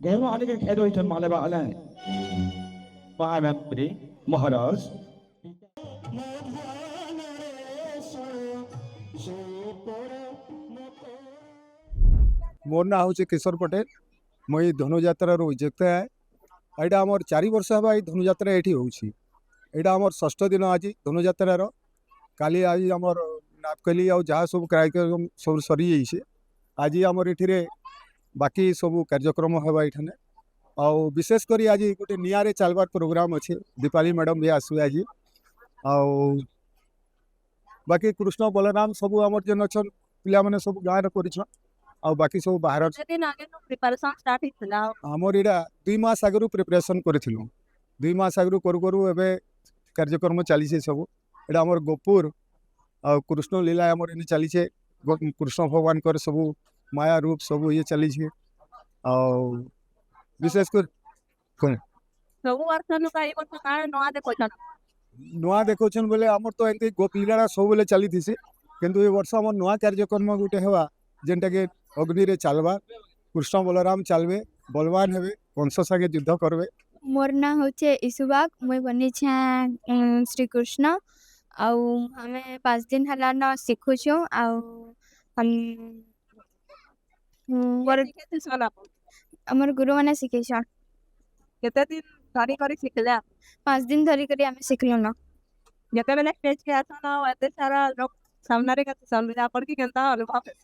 Gero adik edo itu malaba alan. Mahaman beri Maharaj. मोर ना हूँ किशोर पटेल मुई धनुजात्रार विजेता है। यहाँ आमर 4 वर्ष हवा धनुजात्रा ये होता आमर षष्ठ दिन आज धनुजात्रार काली आज आमर नापकली आ जहाँ सब कार्यक्रम सब सरी जाइए आज आमर ये बाकी सब कार्यक्रम हवा ये आ विशेषकर आज गोटे निआरे चलबार प्रोग्राम अच्छे दीपाली मैडम भी आसवे आज आ बाकी कृष्ण बलराम सब आमर जेन अच्छा पे सब गाँव कर आ बाकी सब बाहर आमर यहाँ 2 मास आगु प्रिपरेशन करूँ 2 मास आगु करू करू एवं कार्यक्रम चली सब यहाँ आमर गोपुर आ कृष्ण लीला आमर इन चली कृष्ण भगवान कर सब माया रूप सब ये चली विशेषकर नुआ देखो बोले आमर तो एमती गोप लीला सब बेले चली थी किंतु ये वर्ष आम नुआ कार्यक्रम गोटे हवा जेनटा के अग्नि रे चलवा कृष्ण बलराम चलवे बलवान हेबे कंस सागे युद्ध करबे। मोर ना होचे इसुबाग मुई बनी श्री कृष्ण आउ हमें 5 दिन हला ना सिखु छु आउ हम हमर गुरु माने सिखे छ केते दिन धरी करी सिखला 5 दिन धरी करी हमें सिखलो ना जते बेले स्टेज के आसा ना एते सारा लोग सामने रे कते सामने पड़ के केनता अनुभव है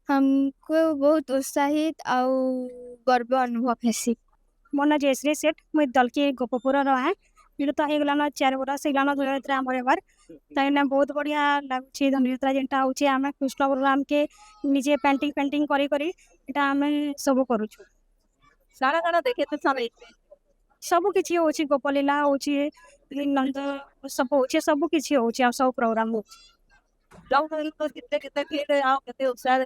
हमको बहुत उत्साहित आउ गर्व अनुभव है। मोर ना जयश्री सेठ मुई दल के गोपपुर है फिर तो हेगलाना 4 वर्ष हेगलाना धनुयात्रा हमर बार ताइना बहुत बढ़िया लागुछि धनुयात्रा जेंटा होछि आमे कृष्ण बलराम के निजे पेंटिंग करी करी एटा आमे सब करू छु सारा गाना देखे तो समय सब किछि होछि गोपलीला होछि नंद सब होछि सब किछि होछि आ सब प्रोग्राम हो लोग तो कितने भीड़ आओ कितने उत्साह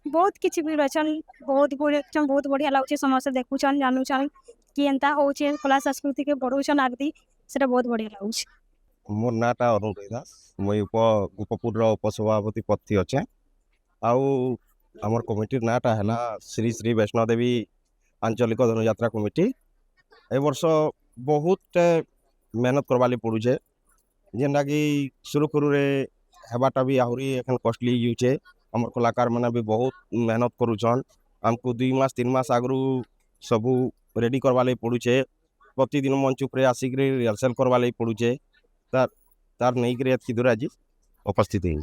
बहुत किछि भीड़ अछन बहुत बढ़िया लागुछि समस्त देखुछन जानूछन कि एंता होछि कला संस्कृति के बढ़ौछन आगदी सेटा बहुत बढ़िया लागुछि। मोर नाटा अरुण दास मुई गोपपुर उपसभापति पद अच्छे आउ आमर कमिटी नाटा है श्री श्री वैष्णो देवी आंचलिक धनुयात्रा कमिटी ए वर्ष बहुत मेहनत करवाली पड़ुचे जेनटा कि सुरुखुरु हेबाटा भी आहरी एखन कॉस्टली यूचे आमर कलाकार मैंने भी बहुत मेहनत करुछन आमको 2 मास 3 मास आगु सबू रेडी करवा लगी पड़ुचे प्रतिदिन मंच उपरे आसिक रिहर्सल करवा लगी पड़ुचे तार नहीं कर आज उपस्थित है।